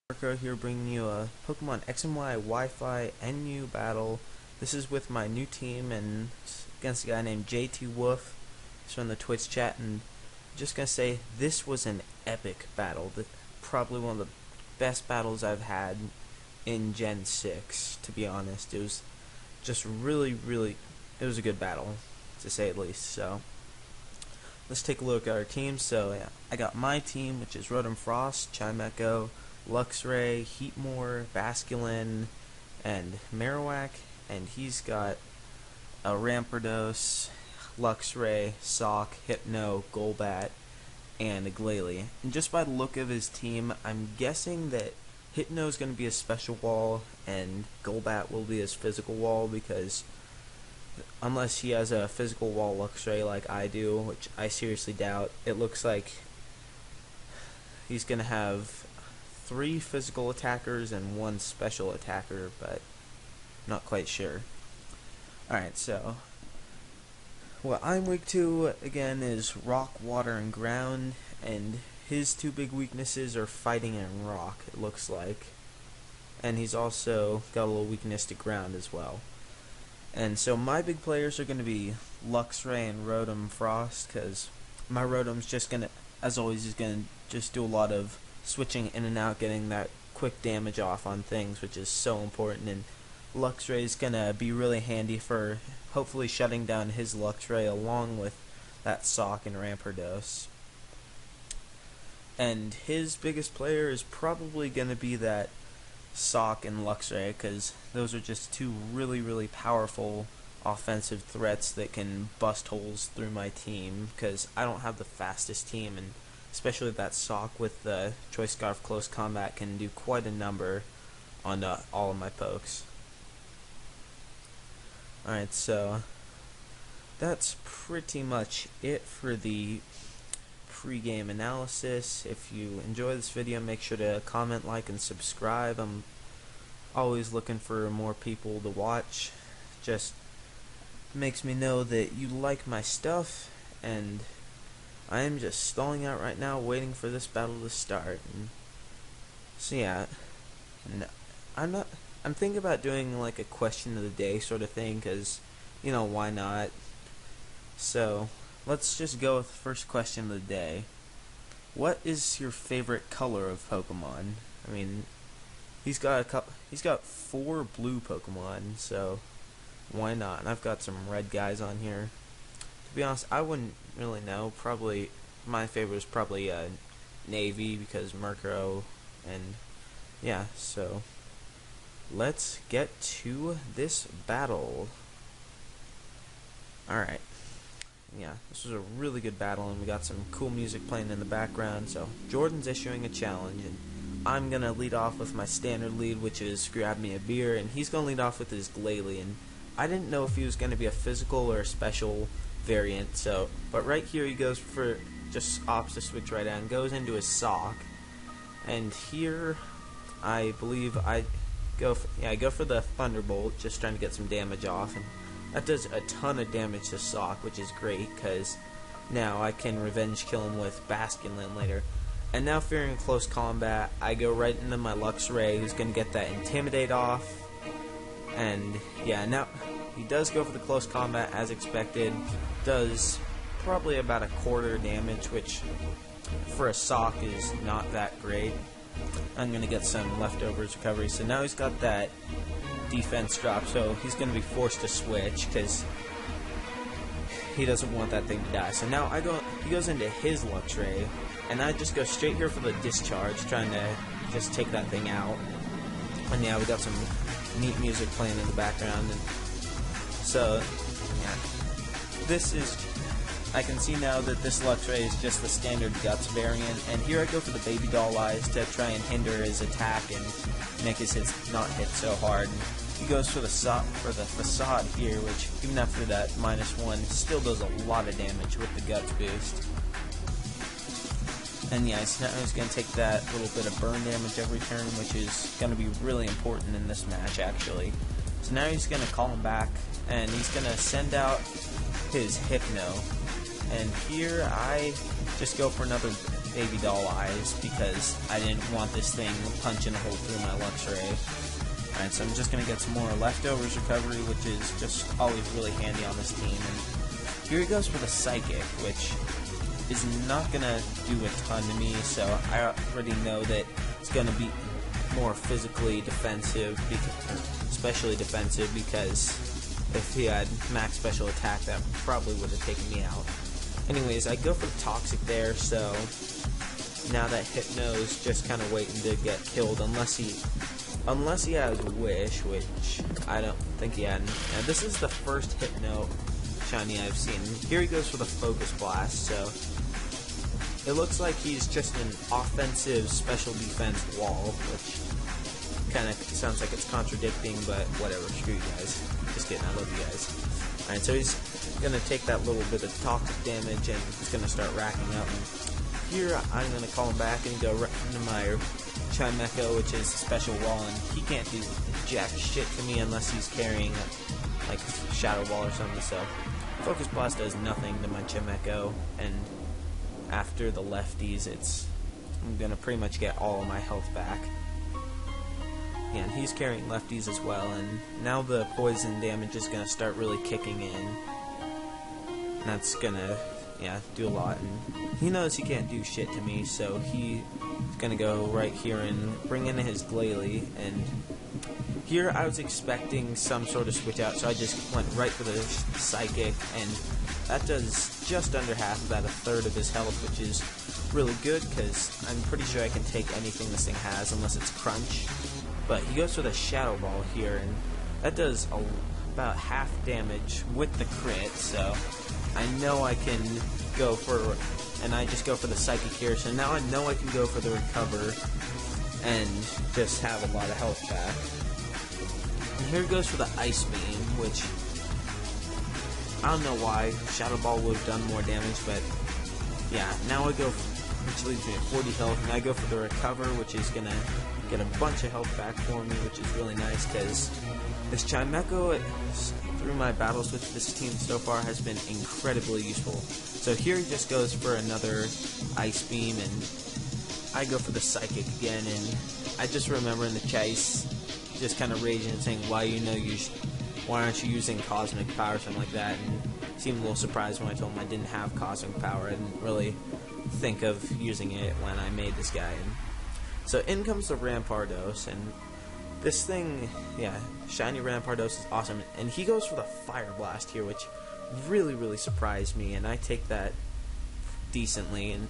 Marco here bringing you a Pokemon X and Y Wi-Fi NU battle. This is with my new team and against a guy named JTHwoof. He's from the Twitch chat, and I'm just gonna say this was an epic battle. Probably one of the best battles I've had in Gen 6, to be honest. It was just really, it was a good battle, to say at least. So let's take a look at our team. So yeah, I got my team, which is Rotom Frost, Chimecho, Luxray, Heatmore, Basculin, and Marowak, and he's got a Rampardos, Luxray, Sock, Hypno, Golbat, and a Glalie. And just by the look of his team, I'm guessing that Hypno is going to be his special wall, and Golbat will be his physical wall, because unless he has a physical wall Luxray like I do, which I seriously doubt, it looks like he's going to have 3 physical attackers and 1 special attacker, but not quite sure. Alright, so what I'm weak to again is rock, water, and ground, and his 2 big weaknesses are fighting and rock, it looks like. And he's also got a little weakness to ground as well. And so my big players are going to be Luxray and Rotom Frost, because my Rotom's just going to, as always, is going to just do a lot of switching in and out, getting that quick damage off on things, which is so important. And Luxray is going to be really handy for hopefully shutting down his Luxray along with that Sock and Rampardos. And his biggest player is probably going to be that Sock and Luxray, because those are just 2 really powerful offensive threats that can bust holes through my team, because I don't have the fastest team, and especially that Sock with the Choice Scarf Close Combat can do quite a number on all of my pokes. Alright, so that's pretty much it for the pre-game analysis. If you enjoy this video, make sure to comment, like, and subscribe. I'm always looking for more people to watch. Just makes me know that you like my stuff, and I am just stalling out right now, waiting for this battle to start. And so yeah, and I'm thinking about doing like a question of the day sort of thing, because, you know, why not? So let's just go with the first question of the day. What is your favorite color of Pokemon? I mean, he's got 4 blue Pokemon, so why not? And I've got some red guys on here. To be honest, I wouldn't really know. Probably my favorite is probably Navy, because Murkrow, and yeah, so let's get to this battle. Alright. Yeah, this was a really good battle, and we got some cool music playing in the background. So Jordan's issuing a challenge, and I'm gonna lead off with my standard lead, which is Grab Me a Beer, and he's gonna lead off with his Glalie. And I didn't know if he was gonna be a physical or a special variant, so but right here he goes for, just opts to switch right out and goes into his Sock. And here I believe I go for the Thunderbolt, just trying to get some damage off, and that does a ton of damage to Sock, which is great, because now I can revenge kill him with Basculin later. And now, fearing close combat, I go right into my Luxray, who's going to get that Intimidate off. And yeah, now he does go for the close combat as expected. Does probably about a quarter damage, which for a Sock is not that great. I'm going to get some leftovers recovery. So now he's got that defense drop, so he's going to be forced to switch because he doesn't want that thing to die. So now he goes into his Luxray, and I just go straight here for the discharge, trying to just take that thing out. And yeah, we got some neat music playing in the background, and so yeah, I can see now that this Luxray is just the standard Guts variant, and here I go for the Baby Doll Eyes to try and hinder his attack and make his hits not hit so hard. And he goes for the Facade here, which even after that -1 still does a lot of damage with the Guts boost. And yeah, so now he's going to take that little bit of burn damage every turn, which is going to be really important in this match, actually. So now he's going to call him back, and he's going to send out his Hypno. And here I just go for another baby doll eyes because I didn't want this thing punching a hole through my Lux Ray. Alright, so I'm just going to get some more leftovers recovery, which is just always really handy on this team. And here he goes for the Psychic, which is not going to do a ton to me, so I already know that it's going to be more physically defensive, especially defensive, because if he had max special attack, that probably would have taken me out. Anyways, I go for the Toxic there, so now that Hypno's just kind of waiting to get killed, unless he has Wish, which I don't think he had. Now, this is the first Hypno shiny I've seen. Here he goes for the Focus Blast, so it looks like he's just an offensive special defense wall, which kind of sounds like it's contradicting, but whatever, screw you guys. Just kidding, I love you guys. Alright, so he's gonna take that little bit of toxic damage and he's gonna start racking up. And here I'm gonna call him back and go right into my Chimecho, which is a special wall, and he can't do jack shit to me unless he's carrying like a Shadow Ball or something. So Focus Blast does nothing to my Chimecho, and after the lefties, I'm gonna pretty much get all of my health back. Yeah, and he's carrying lefties as well, and now the poison damage is gonna start really kicking in. And that's gonna, do a lot. And he knows he can't do shit to me, so he's gonna go right here and bring in his Glalie. And here I was expecting some sort of switch out, so I just went right for the Psychic, and that does just under half, about a third of his health, which is really good because I'm pretty sure I can take anything this thing has unless it's Crunch. But he goes for the Shadow Ball here, and that does about half damage with the crit, so I know I can go for, and I just go for the Psychic here, so now I know I can go for the Recover and just have a lot of health back. And here it goes for the Ice Beam, which I don't know why Shadow Ball would have done more damage, but yeah, now I go, which leaves me at 40 health, and I go for the Recover, which is gonna get a bunch of health back for me, which is really nice because this Chimecho through my battles with this team so far has been incredibly useful. So here he just goes for another Ice Beam, and I go for the Psychic again, and I just remember in the chase just kind of raging and saying, why aren't you using Cosmic Power or something like that, and seemed a little surprised when I told him I didn't have Cosmic Power. I didn't really think of using it when I made this guy. And so in comes the Rampardos, and this thing, shiny Rampardos is awesome, and he goes for the Fire Blast here, which really, really surprised me, and I take that decently. And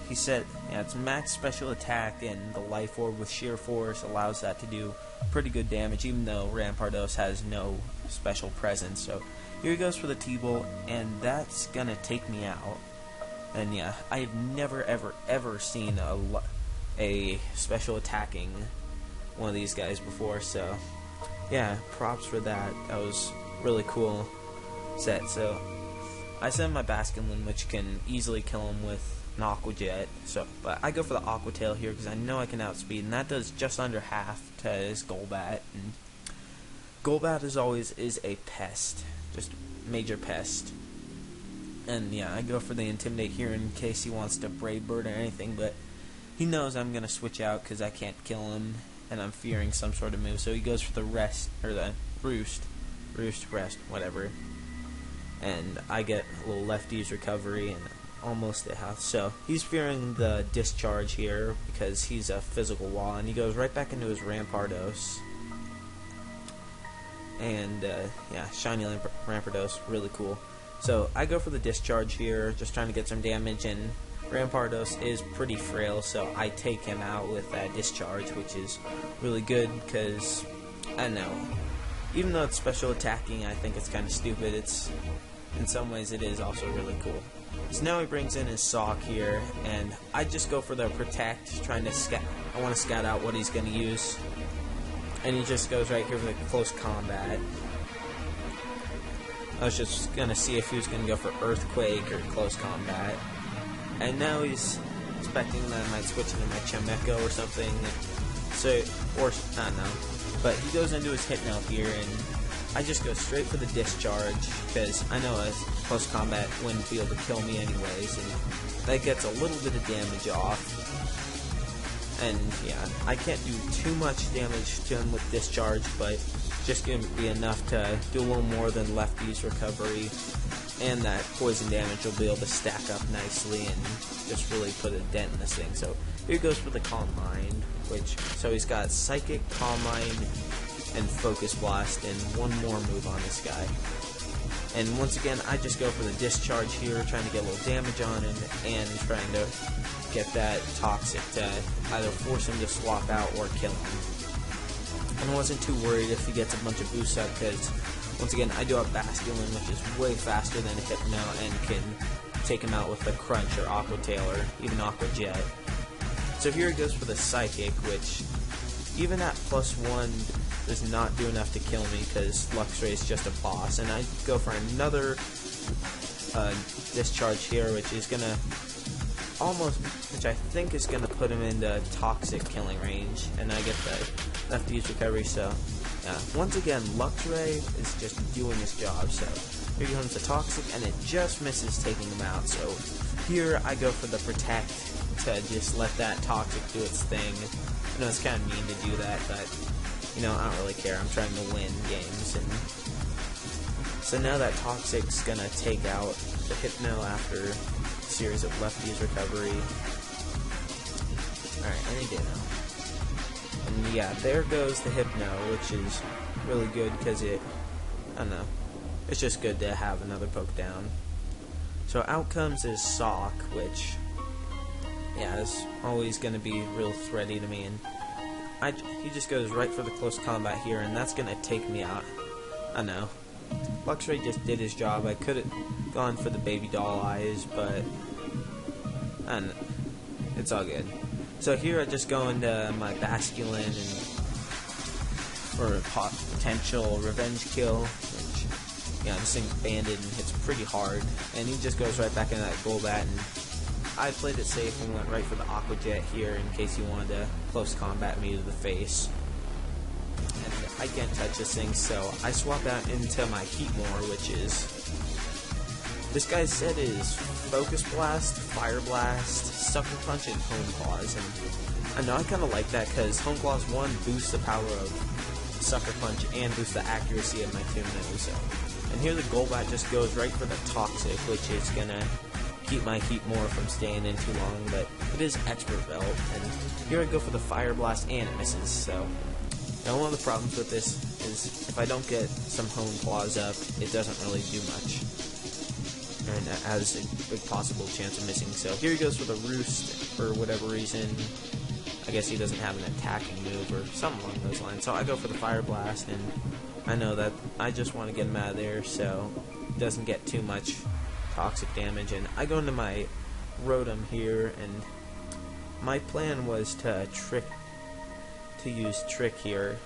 he said, it's max special attack, and the Life Orb with Sheer Force allows that to do pretty good damage, even though Rampardos has no special presence. So here he goes for the T-Bolt, and that's gonna take me out. And I have never, ever, ever seen a special attacking one of these guys before, so props for that. That was really cool set. So I send my Basculin, which can easily kill him with an Aqua Jet, but I go for the Aqua Tail here because I know I can outspeed, and that does just under half to his Golbat. And Golbat as always is a pest, just major pest. And I go for the Intimidate here in case he wants to Brave Bird or anything, but he knows I'm going to switch out because I can't kill him, and I'm fearing some sort of move. So he goes for the Rest, or the Rest, whatever. And I get a little lefties recovery and almost at health. So he's fearing the Discharge here because he's a physical wall, and he goes right back into his Rampardos. And shiny Rampardos, really cool. So I go for the Discharge here, just trying to get some damage, and Rampardos is pretty frail, so I take him out with that Discharge, which is really good because, I don't know, even though it's special attacking, I think it's kind of stupid. In some ways it is also really cool. So now he brings in his Sock here, and I just go for the Protect, trying to I want to scout out what he's going to use. And he just goes right here for the Close Combat. I was just going to see if he was going to go for Earthquake or Close Combat. And now he's expecting that I might switch into my Chimecho or something. I don't know. But he goes into his Hypno here, and I just go straight for the Discharge because I know a close combat wouldn't be able to kill me anyways, and that gets a little bit of damage off. And yeah, I can't do too much damage to him with discharge, but just going to be enough to do a little more than Lefty's recovery, and that poison damage will be able to stack up nicely and just really put a dent in this thing. So here goes for the Calm Mind, so he's got Psychic, Calm Mind, and Focus Blast, and one more move on this guy. And once again, I just go for the discharge here, trying to get a little damage on him, and trying to get that Toxic to either force him to swap out or kill him. And I wasn't too worried if he gets a bunch of boosts up, because once again, I do have Basculin, which is way faster than a Hypno, and can take him out with a Crunch or Aqua Tail or even Aqua Jet. So here it goes for the Psychic, which even at +1 does not do enough to kill me, because Luxray is just a boss. And I go for another discharge here, which is gonna which I think is gonna put him into Toxic killing range, and I get the Lefty's recovery. So yeah, once again, Luxray is just doing his job. So here comes the Toxic, and it just misses taking him out. So here I go for the Protect to just let that Toxic do its thing. I know it's kind of mean to do that, but you know, I don't really care. I'm trying to win games. And so now that Toxic's gonna take out the Hypno after a series of Lefty's recovery. Alright, and he did. And yeah, there goes the Hypno, which is really good because I don't know, it's just good to have another poke down. So out comes his Sock, which, yeah, is always going to be real threaty to me, and he just goes right for the close combat here, and that's going to take me out. I know. Luxray just did his job. I could have gone for the baby doll eyes, but it's all good. So here I just go into my Basculin and for a potential revenge kill, which, yeah, this thing's banded and hits pretty hard, and he just goes right back into that Golbat, and I played it safe and went right for the Aqua Jet here in case he wanted to close combat me to the face. And I can't touch this thing, so I swap out into my Heatmore, which is, this guy's set is Focus Blast, Fire Blast, Sucker Punch, and Home Claws. And I know I kind of like that because Home Claws 1 boosts the power of Sucker Punch and boosts the accuracy of my Tunno. So, and here the Golbat just goes right for the Toxic, which is gonna keep my Heatmore from staying in too long, but it is Expert Belt, and here I go for the Fire Blast and it misses. So now one of the problems with this is if I don't get some Home Claws up, it doesn't really do much, and it has a big possible chance of missing. So here he goes for the Roost for whatever reason. I guess he doesn't have an attacking move or something along those lines. So I go for the Fire Blast, and I know that I just want to get him out of there so he doesn't get too much Toxic damage. And I go into my Rotom here, and my plan was to use Trick here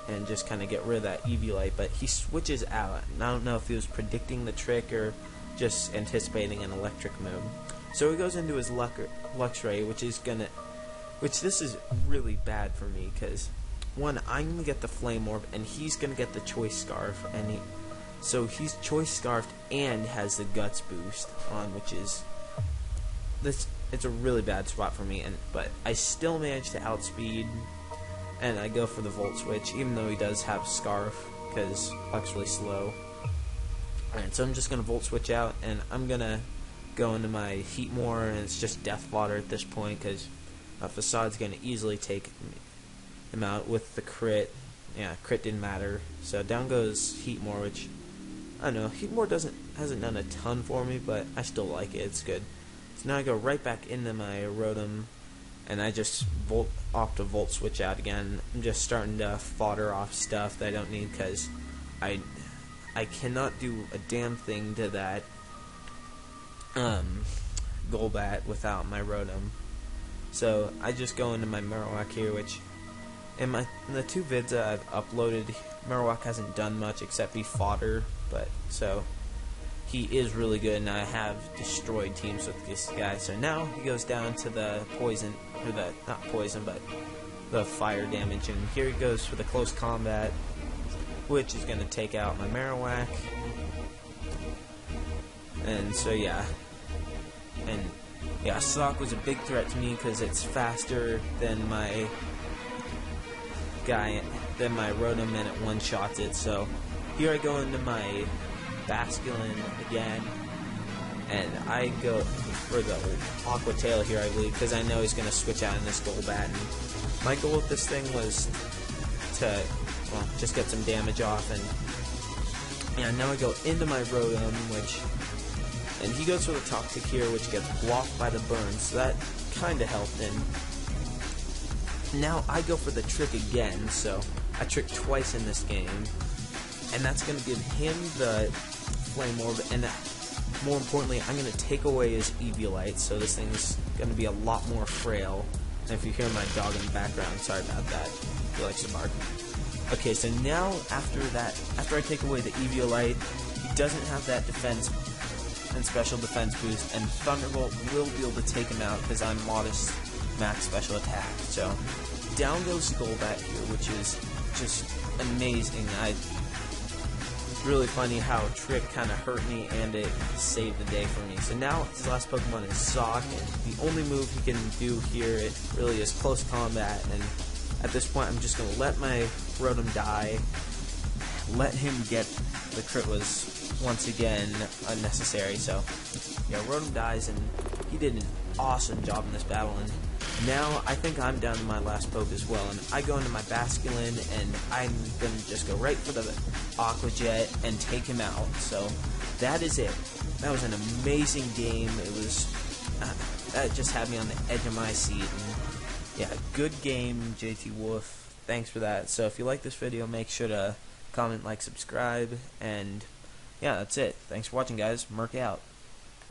and just kind of get rid of that Eviolite, but he switches out, and I don't know if he was predicting the Trick or just anticipating an electric move. So he goes into his Luxray, which this is really bad for me, because one, I'm going to get the Flame Orb, and he's going to get the Choice Scarf, and so he's Choice Scarfed and has the Guts boost on, which is, it's a really bad spot for me, but I still manage to outspeed, and I go for the Volt Switch, even though he does have Scarf, because Luck's really slow. Alright, so I'm just going to Volt Switch out, and I'm going to go into my Heatmore, and it's just Death Fodder at this point, because Facade's going to easily take him out with the crit. Yeah, crit didn't matter. So down goes Heatmore, which, I don't know, Heatmore hasn't done a ton for me, but I still like it, it's good. So now I go right back into my Rotom, and I just opt to Volt Switch out again. I'm just starting to fodder off stuff that I don't need, because I cannot do a damn thing to that Golbat without my Rotom. So I just go into my Marowak here, which in the two vids that I've uploaded, Marowak hasn't done much except be fodder, but so he is really good, and I have destroyed teams with this guy. So now he goes down to the poison, or not poison, but the fire damage, and here he goes for the close combat, which is going to take out my Marowak. And so yeah, and yeah, Sock was a big threat to me because it's faster than my Rotom, and it one-shots it. So here I go into my Basculin again, and I go for the Aqua Tail here, I believe, because I know he's going to switch out in this Golbat. And my goal with this thing was to, well, just get some damage off, and yeah, now I go into my Rotom, and he goes for the Toxic here, which gets blocked by the burn, so that kind of helped. And now I go for the Trick again, so I trick twice in this game, and that's going to give him the Flame Orb, and more importantly, I'm going to take away his Eviolite, so this thing's going to be a lot more frail. And if you hear my dog in the background, sorry about that, he likes to bark. Okay, so now after I take away the Eviolite, he doesn't have that defense and special defense boost, and Thunderbolt will be able to take him out because I'm modest max special attack. So down goes Golbat here, which is just amazing. Really funny how Trick kind of hurt me and it saved the day for me. So now his last Pokemon is Sock, and the only move he can do here, it really is close combat, and at this point I'm just going to let my Rotom die, let him get the crit was once again unnecessary. So yeah, Rotom dies, and he did an awesome job in this battle, and now I think I'm down to my last poke as well, and I go into my Basculin, and I'm going to just go right for the Aqua Jet and take him out. So that is it. That was an amazing game. It was, that just had me on the edge of my seat, and yeah, good game, JTHwoof. Thanks for that. So if you like this video, make sure to comment, like, subscribe, and yeah, that's it. Thanks for watching, guys. Merc out.